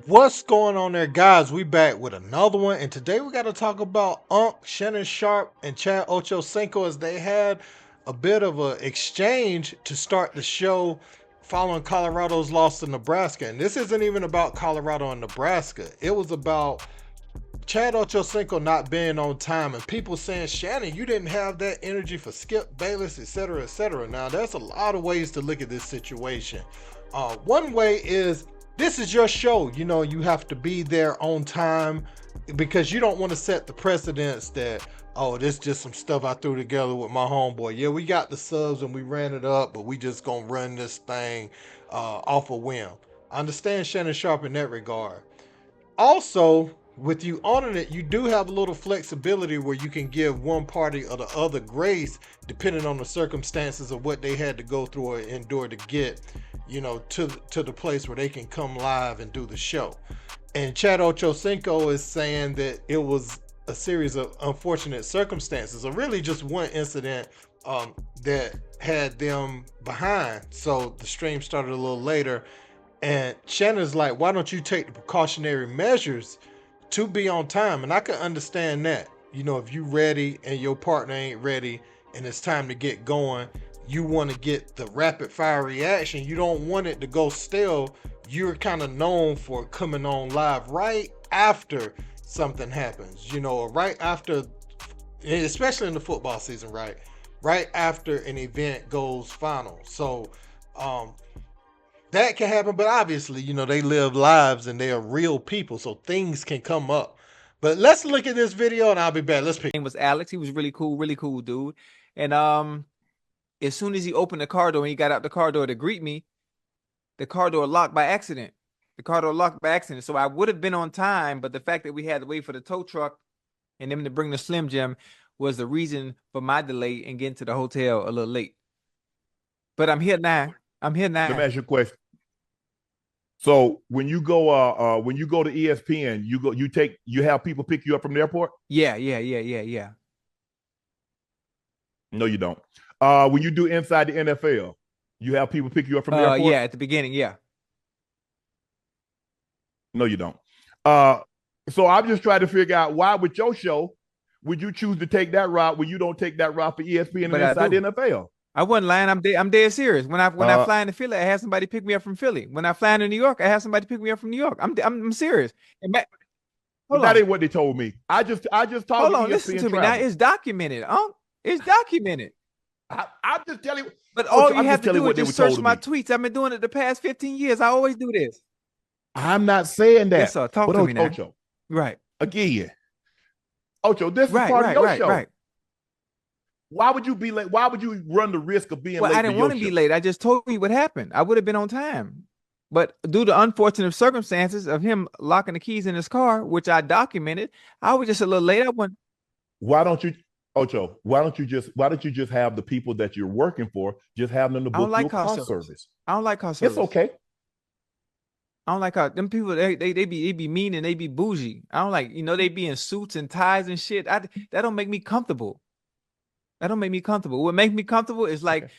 What's going on there, guys? We back with another one, and today we got to talk about Shannon Sharpe and Chad Ochocinco as they had a bit of an exchange to start the show following Colorado's loss to Nebraska. And this isn't even about Colorado and Nebraska. It was about Chad Ochocinco not being on time and people saying, Shannon, you didn't have that energy for Skip Bayless, etc., etc. Now, there's a lot of ways to look at this situation. One way is this is your show. You know, you have to be there on time because you don't want to set the precedence that, oh, this is just some stuff I threw together with my homeboy. Yeah, we got the subs and we ran it up, but we just gonna run this thing off a whim. I understand Shannon Sharpe in that regard. Also, with you owning it, you do have a little flexibility where you can give one party or the other grace depending on the circumstances of what they had to go through or endure to get, to the place where they can come live and do the show. And Chad Ochocinco is saying that it was a series of unfortunate circumstances, or really just one incident that had them behind. So the stream started a little later, and Shannon's like, why don't you take the precautionary measures to be on time? And I can understand that. You know, if you ready and your partner ain't ready and it's time to get going, you want to get the rapid fire reaction. You don't want it to go stale. You're kind of known for coming on live right after something happens, or right after, especially in the football season, right after an event goes final. So, that can happen, but obviously, they live lives and they are real people, so things can come up. But let's look at this video and I'll be back. Let's pick. Name was Alex. He was really cool dude. And as soon as he opened the car door and he got out the car door to greet me, the car door locked by accident. So I would have been on time, but the fact that we had to wait for the tow truck and them to bring the Slim Jim was the reason for my delay and getting to the hotel a little late. But I'm here now. Let me ask you a question. So when you go to ESPN, you have people pick you up from the airport? Yeah. No, you don't. When you do inside the NFL, you have people pick you up from the airport? Yeah, at the beginning, yeah. No, you don't. So I'm just trying to figure out why with your show would you choose to take that route when you don't take that route for ESPN and inside the NFL? I wasn't lying. I'm dead serious. When I fly into Philly, I have somebody pick me up from Philly. When I fly into New York, I have somebody pick me up from New York. I'm serious. That ain't what they told me. I just talked. Hold on, listen to me now. It's documented. It's documented. I'm just telling you. But all you have to do is just search my tweets. I've been doing it the past 15 years. I always do this. I'm not saying that. Yes, sir. Talk to me now. Ocho. Right. Again. Ocho, this is part of your show. Right. Why would you be late? Why would you run the risk of being late? Well, I didn't want to be late. I just told you what happened. I would have been on time. But due to unfortunate circumstances of him locking the keys in his car, which I documented, I was just a little late. Why don't you, Ocho? Why don't you just have the people that you're working for just have them to book your car service? I don't like car service. It's okay. I don't like how them people they be mean and they be bougie. I don't like, they be in suits and ties and shit. That don't make me comfortable. That don't make me comfortable. What makes me comfortable is like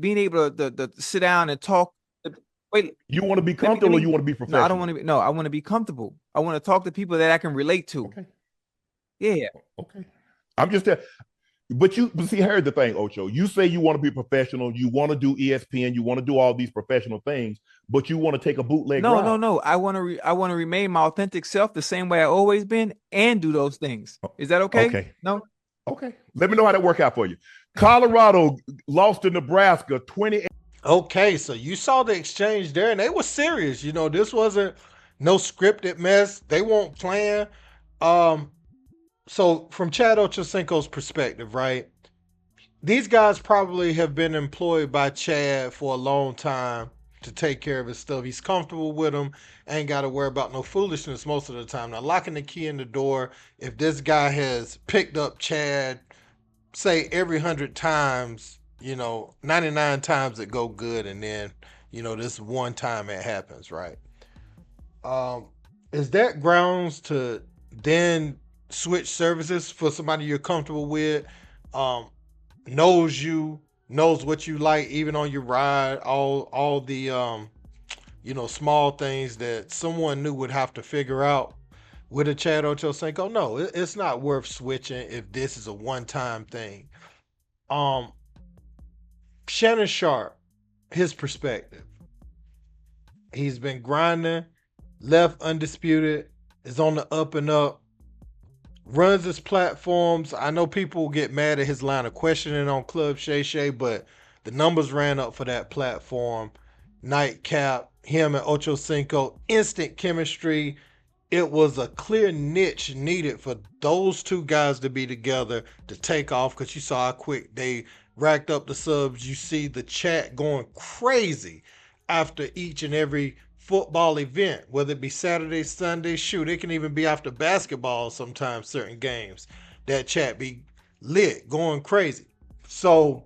being able to sit down and talk. Wait, you want to be comfortable or you want to be professional? No, I don't want to be. No, I want to be comfortable. I want to talk to people that I can relate to. Okay. Yeah. Okay. I'm just there. But see, here's the thing, Ocho. You say you want to be professional. You want to do ESPN. You want to do all these professional things, but you want to take a bootleg ride. No. I want to remain my authentic self the same way I always been and do those things. Is that okay? Okay. No. Okay. Let me know how that work out for you. Colorado lost to Nebraska 28. Okay, so you saw the exchange there, and they were serious. This wasn't no scripted mess. They weren't playing. So from Chad Ochocinco's perspective, right? These guys probably have been employed by Chad for a long time to take care of his stuff. He's comfortable with them. Ain't got to worry about no foolishness most of the time. Now, locking the key in the door, if this guy has picked up Chad, say every 100 times, 99 times it go good, and then, this one time it happens, right? Is that grounds to then switch services for somebody you're comfortable with, knows what you like, even on your ride, all the small things that someone new would have to figure out with a Chad Ochocinco. No, it's not worth switching if this is a one-time thing. Um, Shannon Sharpe, his perspective. He's been grinding, left undisputed, is on the up and up, runs his platforms. I know people get mad at his line of questioning on Club Shay Shay, but the numbers ran up for that platform. Nightcap, him and Ocho Cinco, instant chemistry. It was a clear niche needed for those two guys to be together to take off, because you saw how quick they racked up the subs. You see the chat going crazy after each and every football event, whether it be Saturday, Sunday, shoot, it can even be after basketball sometimes, certain games. That chat be lit, going crazy. So,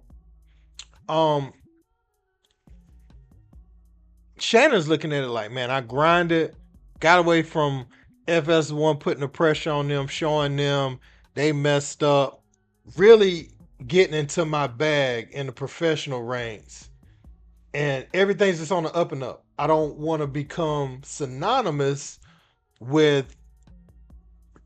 Shannon's looking at it like, man, I grinded, got away from FS1 putting the pressure on them, showing them they messed up, really getting into my bag in the professional ranks. And everything's just on the up and up. I don't want to become synonymous with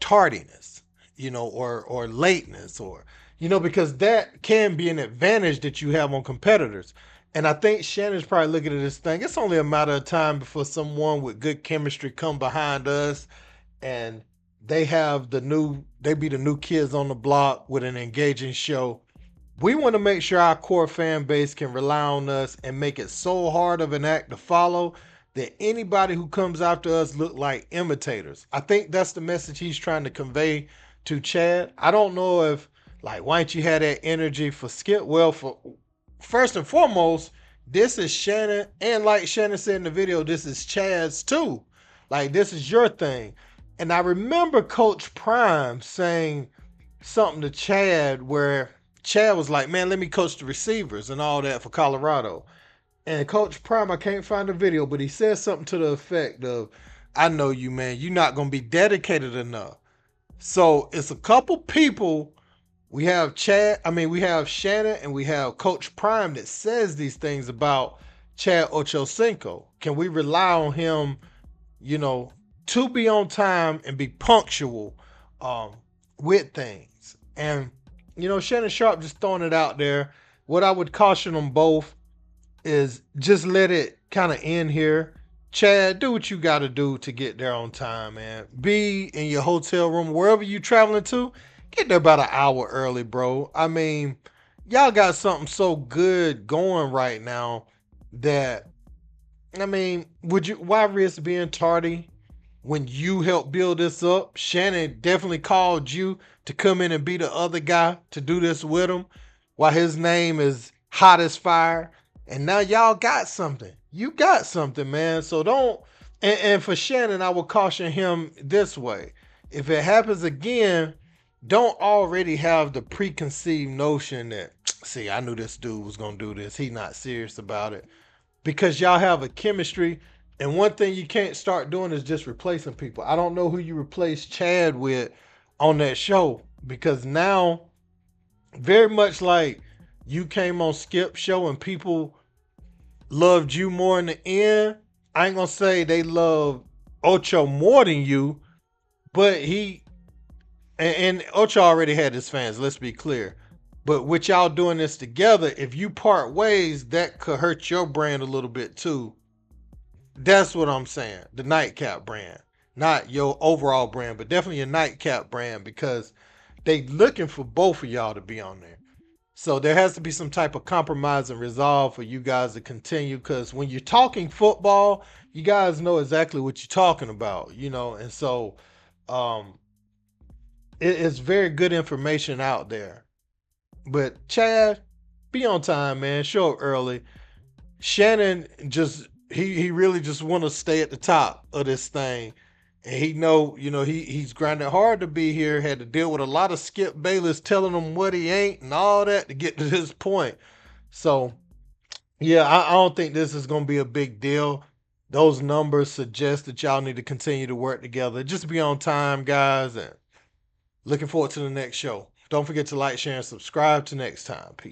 tardiness, or lateness, or, because that can be an advantage that you have on competitors. And I think Shannon's probably looking at this thing. It's only a matter of time before someone with good chemistry come behind us and they be the new kids on the block with an engaging show. We want to make sure our core fan base can rely on us and make it so hard of an act to follow that anybody who comes after us look like imitators. I think that's the message he's trying to convey to Chad. I don't know if, why don't you have that energy for Skip? Well, for first and foremost, this is Shannon, and like Shannon said in the video, this is Chad's too. This is your thing. And I remember Coach Prime saying something to Chad where Chad was like, man, let me coach the receivers and all that for Colorado. And Coach Prime, I can't find the video, but he said something to the effect of, I know you, man, you're not going to be dedicated enough. So it's a couple people. We have Shannon, and we have Coach Prime that says these things about Chad Ochocinco. Can we rely on him, to be on time and be punctual with things? And, Shannon Sharpe just throwing it out there. What I would caution them both is just let it kind of end here. Chad, do what you got to do to get there on time, man. Be in your hotel room, wherever you traveling to. Get there about an hour early, bro. I mean, y'all got something so good going right now that, why risk being tardy when you helped build this up? Shannon definitely called you to come in and be the other guy to do this with him while his name is hot as fire. And now y'all got something. You got something, man. So don't, and for Shannon, I will caution him this way. If it happens again, don't already have the preconceived notion that, see, I knew this dude was going to do this. He not serious about it. Because y'all have a chemistry. And one thing you can't start doing is just replacing people. I don't know who you replaced Chad with on that show. Because now, very much like you came on Skip's show and people loved you more in the end, I ain't going to say they love Ocho more than you. But and Ocho already had his fans, let's be clear. But with y'all doing this together, if you part ways, that could hurt your brand a little bit too. That's what I'm saying. The Nightcap brand. Not your overall brand, but definitely your Nightcap brand, because they looking for both of y'all to be on there. So there has to be some type of compromise and resolve for you guys to continue, because when you're talking football, you guys know exactly what you're talking about, and so it's very good information out there. But Chad, be on time, man. Show up early. Shannon he really just want to stay at the top of this thing. And he he's grinding hard to be here. Had to deal with a lot of Skip Bayless telling him what he ain't and all that to get to this point. So, yeah, I don't think this is going to be a big deal. Those numbers suggest that y'all need to continue to work together. Just be on time, guys, and looking forward to the next show. Don't forget to like, share, and subscribe. Till next time. Peace.